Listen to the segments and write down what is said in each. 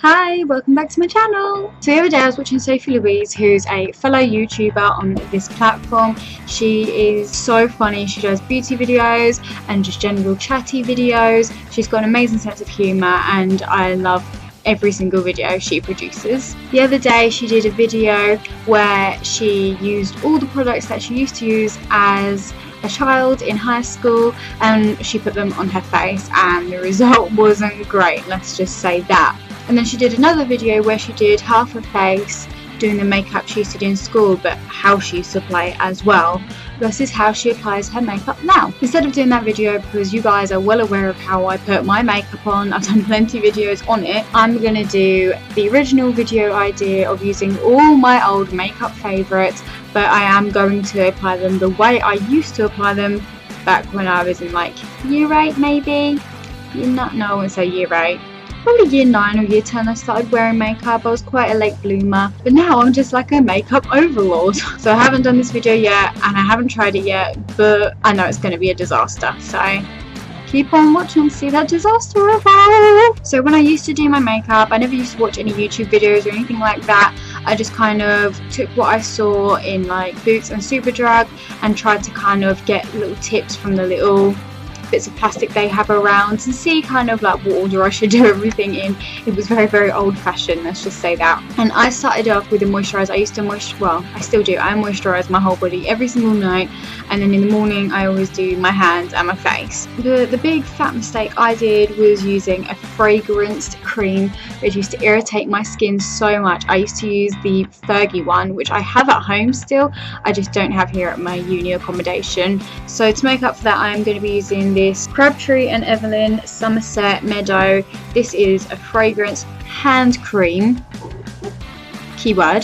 Hi, welcome back to my channel. So the other day I was watching Sophie Louise, who's a fellow YouTuber on this platform. She is so funny. She does beauty videos and just general chatty videos. She's got an amazing sense of humour and I love every single video she produces. The other day she did a video where she used all the products that she used to use as a child in high school and she put them on her face and the result wasn't great, let's just say that. And then she did another video where she did half her face doing the makeup she used to do in school, but how she used to apply it as well. This is how she applies her makeup now. Instead of doing that video, because you guys are well aware of how I put my makeup on, I've done plenty of videos on it, I'm going to do the original video idea of using all my old makeup favourites, but I am going to apply them the way I used to apply them back when I was in like year 8 maybe? No, I wouldn't say year 8. Probably year 9 or year 10 I started wearing makeup. I was quite a late bloomer, but now I'm just like a makeup overlord. So I haven't done this video yet and I haven't tried it yet, but I know it's going to be a disaster, so keep on watching to see that disaster evolve. So when I used to do my makeup, I never used to watch any YouTube videos or anything like that. I just kind of took what I saw in like Boots and Superdrug and tried to kind of get little tips from the little bits of plastic they have around to see kind of like what order I should do everything in. It was very old fashioned, let's just say that. And I started off with a moisturiser. I used to I still do. I moisturise my whole body every single night, and then in the morning I always do my hands and my face. The big fat mistake I did was using a fragranced cream, which used to irritate my skin so much. I used to use the Fergie one, which I have at home still, I just don't have here at my uni accommodation. So to make up for that, I am going to be using this Crabtree and Evelyn Somerset Meadow. This is a fragrance hand cream, keyword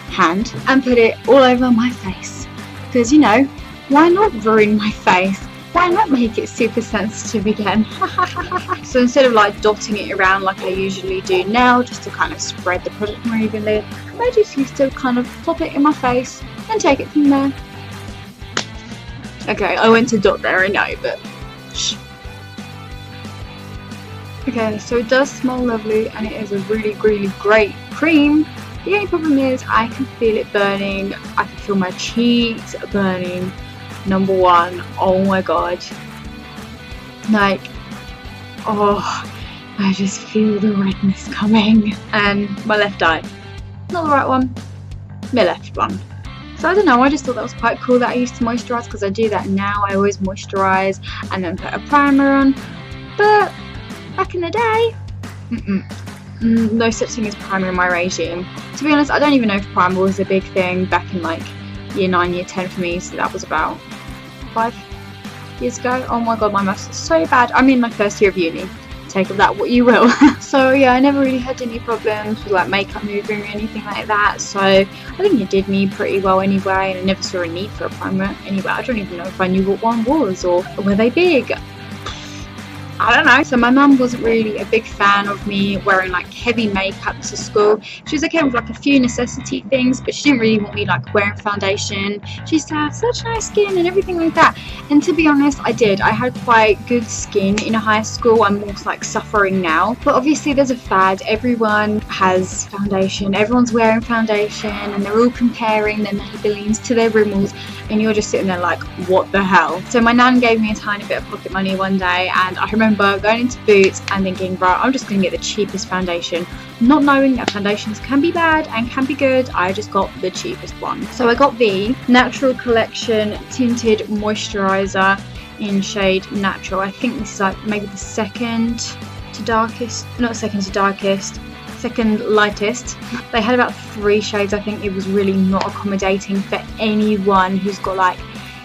hand, and put it all over my face because, you know, why not ruin my face? Why not make it super sensitive again? So instead of like dotting it around like I usually do now, just to kind of spread the product more evenly, I just used to kind of pop it in my face and take it from there. Okay, I went to dot there, I know, but shh. Okay, so it does smell lovely and it is a really great cream. The only problem is I can feel it burning. I can feel my cheeks burning. Number one, oh my god. Like, oh, I just feel the redness coming. And my left eye. Not the right one, my left one. So I don't know, I just thought that was quite cool that I used to moisturise, because I do that now. I always moisturise and then put a primer on. But back in the day, no such thing as primer in my regime. To be honest, I don't even know if primer was a big thing back in like year 9, year 10 for me. So that was about 5 years ago. Oh my god, my maths is so bad. I'm in my first year of uni. Take of that what you will. So yeah, I never really had any problems with like makeup moving or anything like that, so I think it did me pretty well anyway, and I never saw a need for a primer anyway. I don't even know if I knew what one was, or were they big? I don't know. So my mum wasn't really a big fan of me wearing like heavy makeup to school. She was okay with like a few necessity things, but she didn't really want me like wearing foundation. She used to have such nice skin and everything like that. And to be honest, I did. I had quite good skin in high school. I'm more like suffering now. But obviously there's a fad. Everyone has foundation. Everyone's wearing foundation and they're all comparing their Maybellines to their Rimmels. And you're just sitting there like, what the hell? So my nan gave me a tiny bit of pocket money one day, and I remember going into Boots and thinking, right, I'm just going to get the cheapest foundation. Not knowing that foundations can be bad and can be good, I just got the cheapest one. So I got the Natural Collection Tinted Moisturiser in shade Natural. I think this is like maybe the second to darkest, not second to darkest, second lightest. They had about 3 shades. I think it was really not accommodating for anyone who's got like,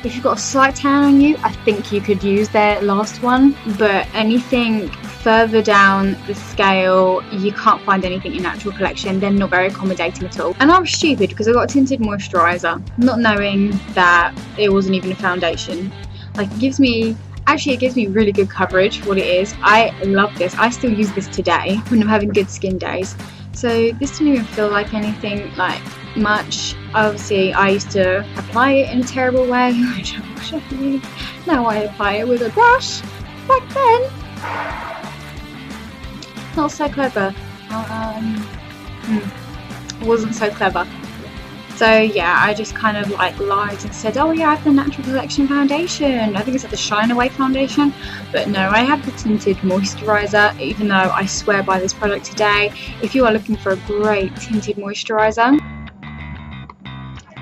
if you've got a slight tan on you, I think you could use their last one, but anything further down the scale, you can't find anything in Natural Collection. They're not very accommodating at all. And I was stupid because I got a tinted moisturiser, not knowing that it wasn't even a foundation. Like, it gives me really good coverage, what it is. I love this. I still use this today when I'm having good skin days. So this didn't even feel like anything like much. Obviously I used to apply it in a terrible way, which I should. Now I apply it with a brush. Back then, not so clever. wasn't so clever. So yeah, I just kind of like lied and said, oh yeah, I have the Natural Collection foundation. I think it's like the Shine Away foundation. But no, I have the tinted moisturiser, even though I swear by this product today. If you are looking for a great tinted moisturiser,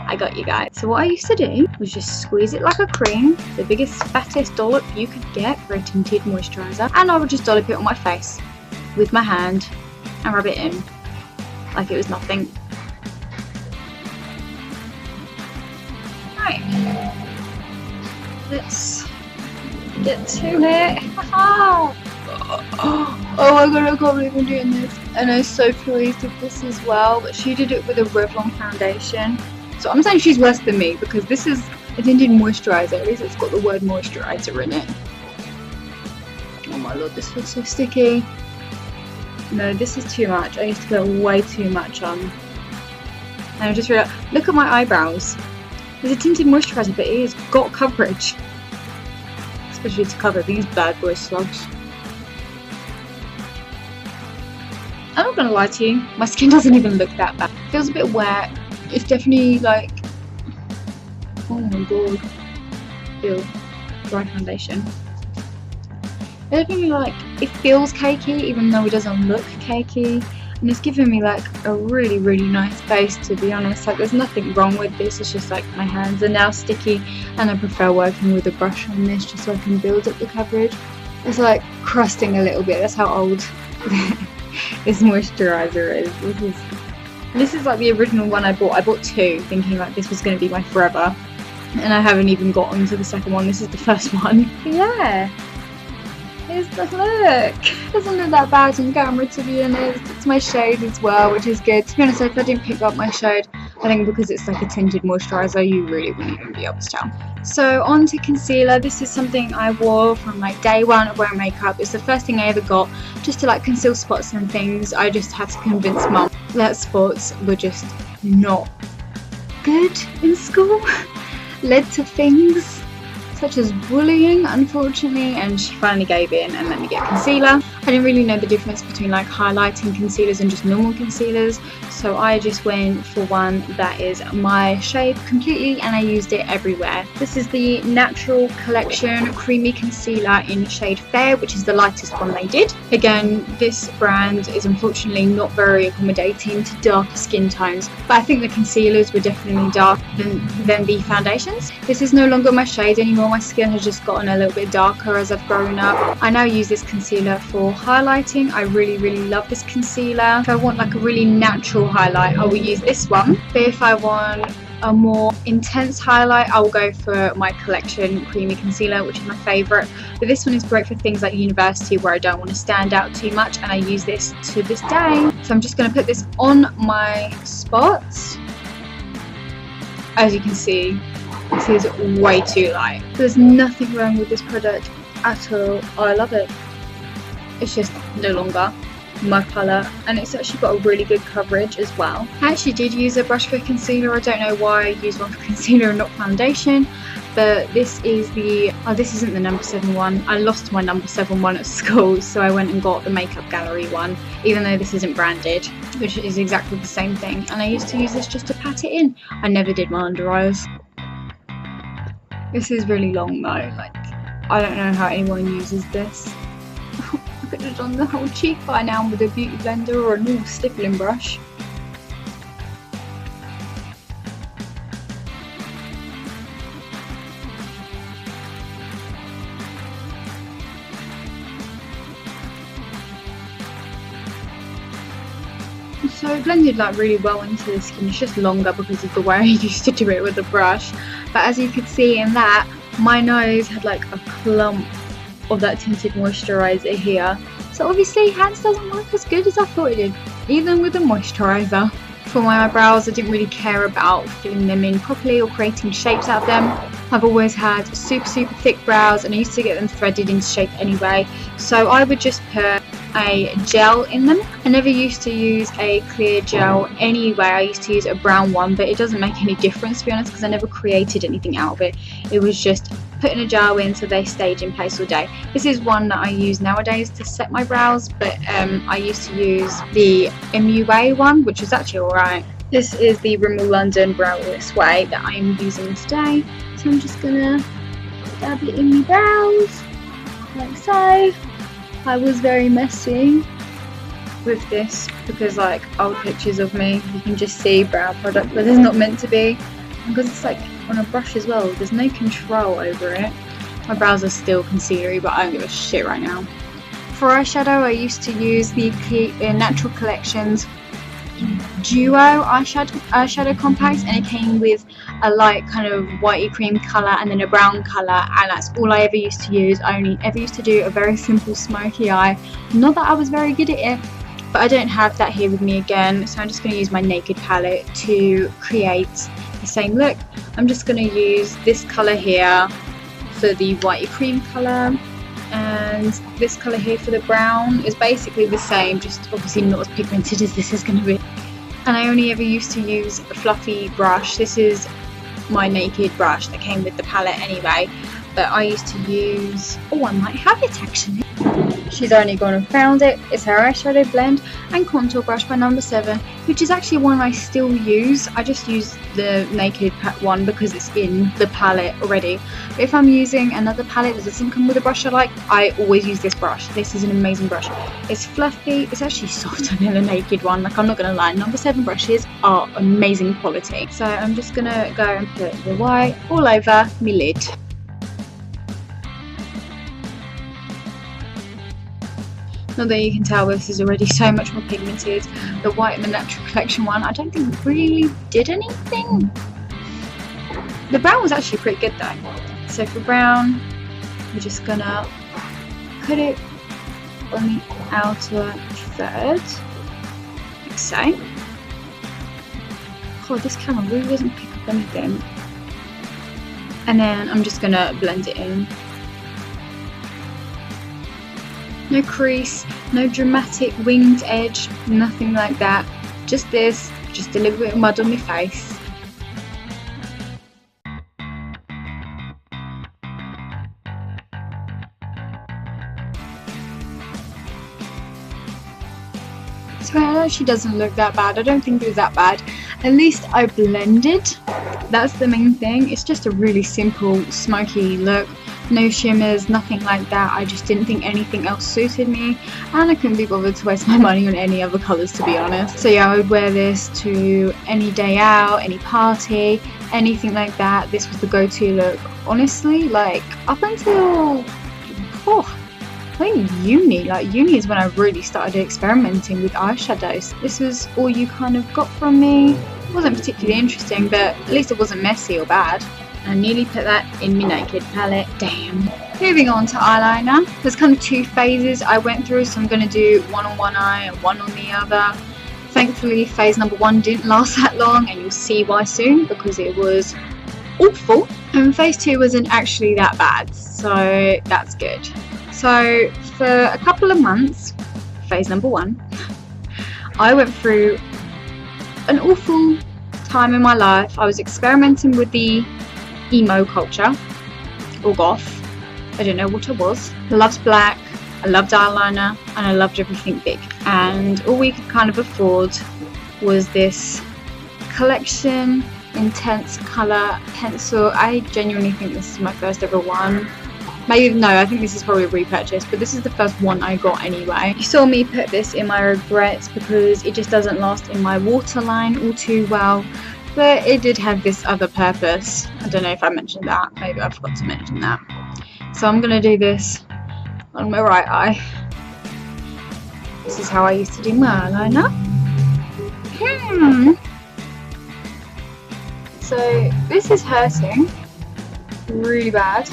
I got you guys. So what I used to do was just squeeze it like a cream, the biggest, fattest dollop you could get for a tinted moisturiser. And I would just dollop it on my face with my hand and rub it in like it was nothing. Let's get to it. Oh my god, I can't believe I'm doing this. And I'm so pleased with this as well. But she did it with a Revlon foundation. So I'm saying she's worse than me because this is a tinted moisturiser. At least it's got the word moisturiser in it. Oh my lord, this feels so sticky. No, this is too much. I used to put way too much on. And I just realised, look at my eyebrows. There's a tinted moisturiser, but it has got coverage. Especially to cover these bad boy slugs. I'm not gonna lie to you, my skin doesn't even look that bad. It feels a bit wet. It's definitely like, oh my god, ew, dry foundation. It's definitely like, it feels cakey even though it doesn't look cakey. And it's giving me like a really, really nice base, to be honest. Like there's nothing wrong with this, it's just like my hands are now sticky and I prefer working with a brush on this just so I can build up the coverage. It's like crusting a little bit, that's how old this moisturiser is. This is like the original one I bought. I bought two thinking like this was going to be my forever. And I haven't even gotten to the second one, this is the first one. But yeah. Here's the look. It doesn't look that bad on camera, to be honest. It's my shade as well, which is good. To be honest, if I didn't pick up my shade, I think because it's like a tinted moisturiser, you really wouldn't even be able to tell. So on to concealer. This is something I wore from like day one of wearing makeup. It's the first thing I ever got, just to like conceal spots and things. I just had to convince mum that spots were just not good in school. Led to things such as bullying, unfortunately, and she finally gave in and let me get concealer. I didn't really know the difference between like highlighting concealers and just normal concealers, so I just went for one that is my shade completely and I used it everywhere. This is the Natural Collection Creamy Concealer in shade Fair, which is the lightest one they did. Again, this brand is unfortunately not very accommodating to darker skin tones, but I think the concealers were definitely darker than the foundations. This is no longer my shade anymore. My skin has just gotten a little bit darker as I've grown up. I now use this concealer for highlighting. I really love this concealer. If I want like a really natural highlight, I will use this one. But if I want a more intense highlight, I will go for my Collection Creamy Concealer, which is my favourite. But this one is great for things like university where I don't want to stand out too much, and I use this to this day. So I'm just going to put this on my spots. As you can see, this is way too light. There's nothing wrong with this product at all. I love it. It's just no longer my colour, and it's actually got a really good coverage as well. I actually did use a brush for concealer. I don't know why I used one for concealer and not foundation, but this is the, oh, this isn't the number 7 one. I lost my number 7 one at school, so I went and got the Makeup Gallery one, even though this isn't branded, which is exactly the same thing. And I used to use this just to pat it in. I never did my under eyes. This is really long though, like, I don't know how anyone uses this. I could have done the whole cheek by now with a beauty blender or a new stippling brush. So it blended like really well into the skin. It's just longer because of the way I used to do it with a brush. But as you could see in that, my nose had like a clump of that tinted moisturiser here. So obviously hands doesn't work as good as I thought it did, even with the moisturiser. For my eyebrows, I didn't really care about filling them in properly or creating shapes out of them. I've always had super thick brows and I used to get them threaded into shape anyway. So I would just put a gel in them. I never used to use a clear gel anyway. I used to use a brown one, but it doesn't make any difference to be honest because I never created anything out of it. It was just put in a jar in so they stayed in place all day. This is one that I use nowadays to set my brows, but I used to use the MUA one, which is actually alright. This is the Rimmel London Brow This Way that I'm using today. So I'm just gonna dab it in my brows, like so. I was very messy with this because like old pictures of me, you can just see brow product, but it's not meant to be. And because it's like on a brush as well, there's no control over it. My brows are still concealery, but I don't give a shit right now. For eyeshadow, I used to use the Natural Collections Duo eyeshadow compacts, and it came with a light kind of whitey cream colour and then a brown colour, and that's all I ever used to use. I only ever used to do a very simple smoky eye. Not that I was very good at it, but I don't have that here with me again, so I'm just going to use my Naked palette to create the same look. I'm just going to use this colour here for the whitey cream colour, and this colour here for the brown. Is basically the same, just obviously not as pigmented as this is going to be. And I only ever used to use a fluffy brush. This is my Naked brush that came with the palette anyway, but I used to use, oh, I might have it actually. She's only gone and found it. It's her eyeshadow blend and contour brush by No. 7, which is actually one I still use. I just use the Naked one because it's in the palette already. But if I'm using another palette that doesn't come with a brush I like, I always use this brush. This is an amazing brush. It's fluffy. It's actually softer than the Naked one. Like, I'm not going to lie, No. 7 brushes are amazing quality. So I'm just going to go and put the white all over my lid. Not that you can tell, but this is already so much more pigmented. The white in the Natural Collection one, I don't think really did anything. The brown was actually pretty good though. So for brown, we're just gonna put it on the outer third, like so. God, this camera really doesn't pick up anything. And then I'm just gonna blend it in. No crease, no dramatic winged edge, nothing like that. Just this, just a little bit of mud on my face. So it actually doesn't look that bad. I don't think it was that bad. At least I blended. That's the main thing. It's just a really simple, smoky look. No shimmers, nothing like that. I just didn't think anything else suited me, and I couldn't be bothered to waste my money on any other colours, to be honest. So yeah, I would wear this to any day out, any party, anything like that. This was the go-to look. Honestly, like up until I think uni. Like uni is when I really started experimenting with eyeshadows. This was all you kind of got from me. It wasn't particularly interesting, but at least it wasn't messy or bad. I nearly put that in my Naked palette. Damn. Moving on to eyeliner. There's kind of two phases I went through, so I'm going to do one on one eye and one on the other. Thankfully, phase number 1 didn't last that long, and you'll see why soon, because it was awful. And phase 2 wasn't actually that bad, so that's good. So for a couple of months, phase number 1, I went through an awful time in my life. I was experimenting with the emo culture, or goth. I don't know what it was. I loved black, I loved eyeliner, and I loved everything big. And all we could kind of afford was this Collection Intense Colour pencil. I genuinely think this is my first ever one. Maybe, no, I think this is probably a repurchase, but this is the first one I got anyway. You saw me put this in my regrets because it just doesn't last in my waterline all too well. But it did have this other purpose. I don't know if I mentioned that. Maybe I forgot to mention that. So I'm going to do this on my right eye. This is how I used to do my eyeliner. So this is hurting really bad.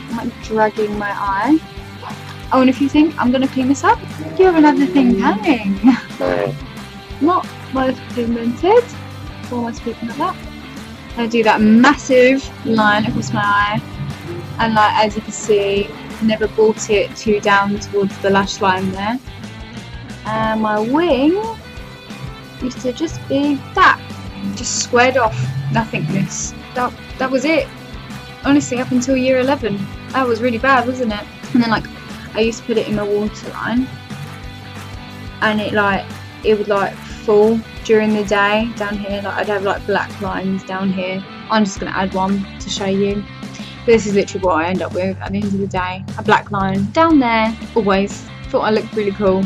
I'm like dragging my eye. Oh, and if you think I'm going to clean this up, you have another thing coming. Not most pigmented. What am I speaking of that? I do that massive line across my eye, and like as you can see, never brought it too down towards the lash line there. And my wing used to just be that, just squared off, nothingness. That was it. honestly, up until year 11. That was really bad, wasn't it? And then like, I used to put it in my waterline, and it would like fall during the day down here. Like I'd have like black lines down here. I'm just gonna add one to show you. But this is literally what I end up with at the end of the day. A black line down there, always. Thought I looked really cool.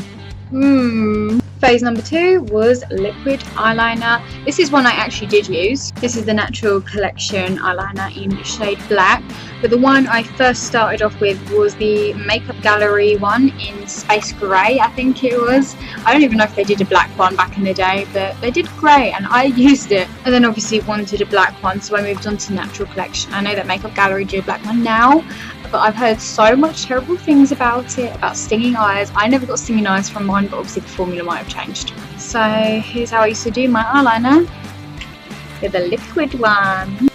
Phase number 2 was liquid eyeliner. This is one I actually did use. This is the Natural Collection eyeliner in shade black. But the one I first started off with was the Makeup Gallery one in Space Grey, I think it was. I don't even know if they did a black one back in the day, but they did grey and I used it. And then obviously wanted a black one, so I moved on to Natural Collection. I know that Makeup Gallery do a black one now, but I've heard so much terrible things about it, about stinging eyes. I never got stinging eyes from mine, but obviously the formula might have changed. So here's how I used to do my eyeliner with the liquid one.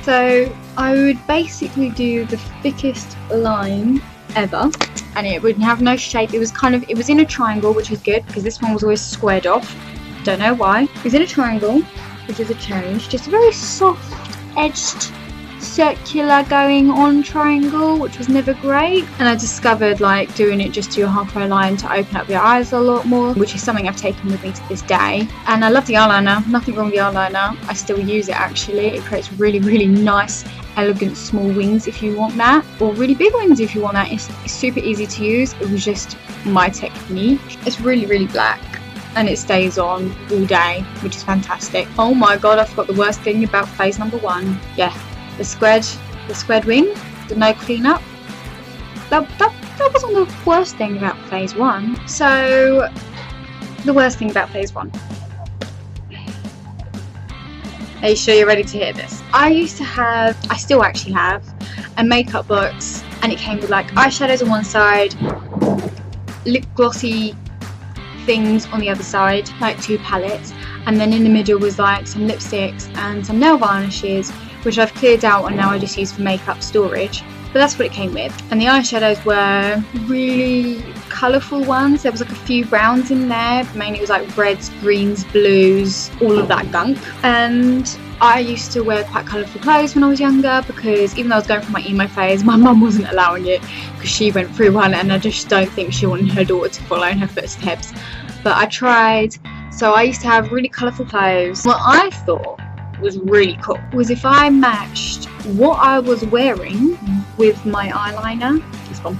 So I would basically do the thickest line ever, and it would have no shape. It was in a triangle, which was good because this one was always squared off. Don't know why. It was in a triangle, which is a change. Just a very soft edged circular going on triangle, which was never great. And I discovered like doing it just to your halfway line to open up your eyes a lot more, which is something I've taken with me to this day. And I love the eyeliner, nothing wrong with the eyeliner. I still use it actually. It creates really, really nice, elegant small wings if you want that, or really big wings if you want that. It's super easy to use. It was just my technique. It's really, really black and it stays on all day, which is fantastic. Oh my god, I forgot the worst thing about phase number 1. Yeah, the squared wing, the no cleanup. That wasn't the worst thing about phase 1. So the worst thing about phase 1. Are you sure you're ready to hear this? I still actually have a makeup box, and it came with like eyeshadows on one side, lip glossy things on the other side, like 2 palettes, and then in the middle was like some lipsticks and some nail varnishes, which I've cleared out and now I just use for makeup storage. But that's what it came with. And the eyeshadows were really colourful ones. There was like a few browns in there, mainly it was like reds, greens, blues, all of that gunk. And I used to wear quite colourful clothes when I was younger, because even though I was going through my emo phase, my mum wasn't allowing it because she went through one, and I just don't think she wanted her daughter to follow in her footsteps. But I tried. So I used to have really colourful clothes. What I thought was really cool was if I matched what I was wearing with my eyeliner. This one.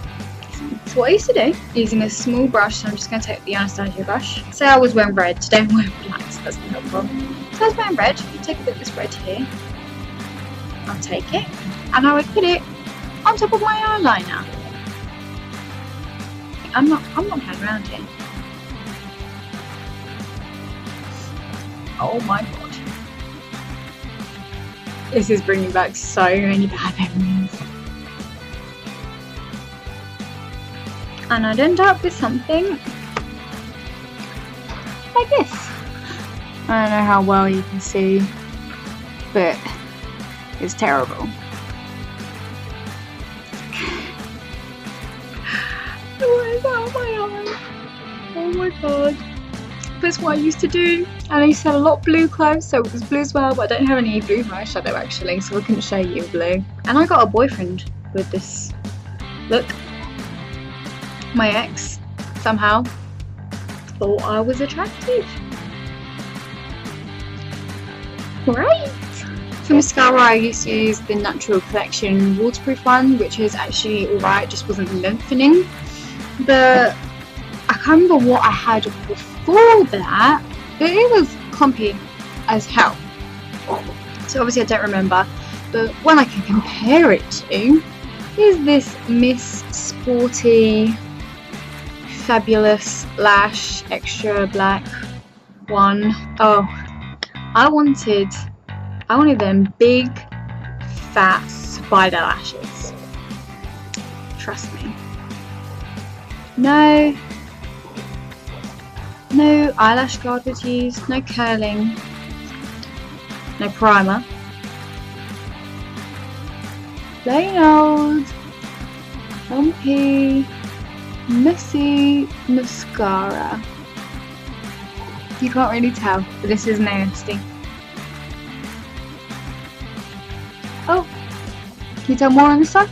So what I used to do, using a small brush, so I'm just going to take the Anastasia brush. Say I was wearing red, today I'm wearing black, so that's not helpful. So I was wearing red, take a bit of this red here, I'll take it, and I would put it on top of my eyeliner. I'm not playing around here. Oh my god. This is bringing back so many bad memories. And I'd end up with something like this. I don't know how well you can see, but it's terrible. What is that on my eye? Oh my god. That's what I used to do, and I used to have a lot of blue clothes, so it was blue as well, but I don't have any blue eyeshadow actually, so I couldn't show you blue. And I got a boyfriend with this look. My ex somehow thought I was attractive. Right. For mascara, I used to use the Natural Collection waterproof one, which is actually alright, just wasn't lengthening. But I can't remember what I had before that, but it was clumpy as hell. So obviously I don't remember, but one I can compare it to is this Miss Sporty Fabulous Lash Extra Black one. Oh, I wanted them big fat spider lashes. Trust me. No eyelash guard was used, no curling, no primer. Plain old, clumpy, messy mascara. You can't really tell, but this is nasty. Oh, can you tell more on this side?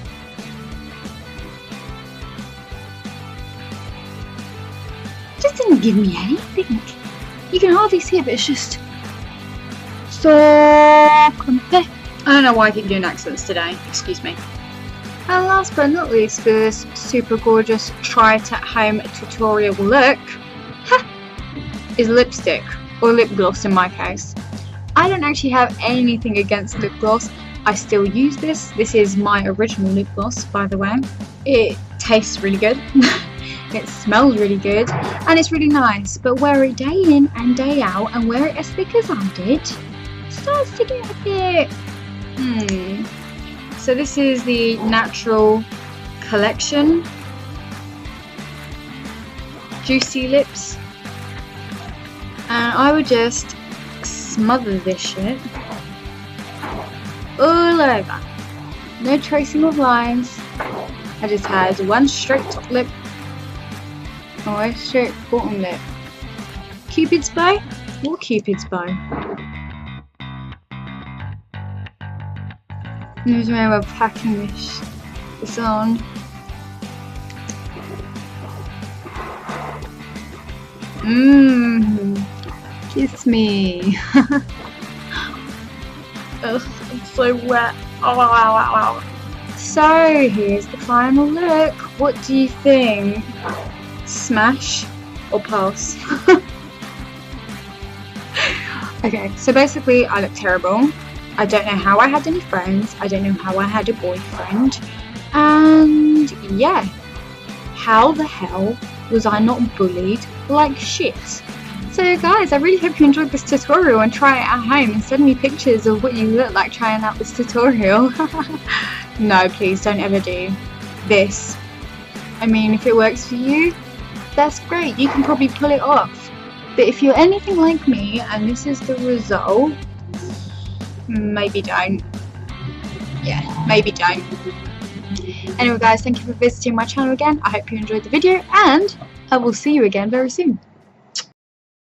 Just didn't give me anything. You can hardly see it, but it's just so comfy. I don't know why I keep doing accents today, excuse me. And last but not least for this super gorgeous try it at home tutorial look, is lipstick, or lip gloss in my case. I don't actually have anything against lip gloss. I still use this. This is my original lip gloss, by the way. It tastes really good. It smells really good, and it's really nice, but wear it day in and day out and wear it as thick as I did, starts to get a bit So this is the Natural Collection Juicy Lips, and I would just smother this shit all over. No tracing of lines. I just had one straight top lip and one straight bottom lip. Cupid's bow? What Cupid's bow? Here's my way of packing this on. Kiss me. Ugh, I'm so wet. Oh. So here's the final look. What do you think? Smash or pass? Okay, so basically I look terrible. I don't know how I had any friends. I don't know how I had a boyfriend. And yeah, how the hell was I not bullied like shit? So guys, I really hope you enjoyed this tutorial and try it at home and send me pictures of what you look like trying out this tutorial. No, please don't ever do this. I mean, if it works for you, that's great. You can probably pull it off. But if you're anything like me and this is the result, maybe don't. Yeah, maybe don't. Anyway guys, thank you for visiting my channel again. I hope you enjoyed the video and I will see you again very soon.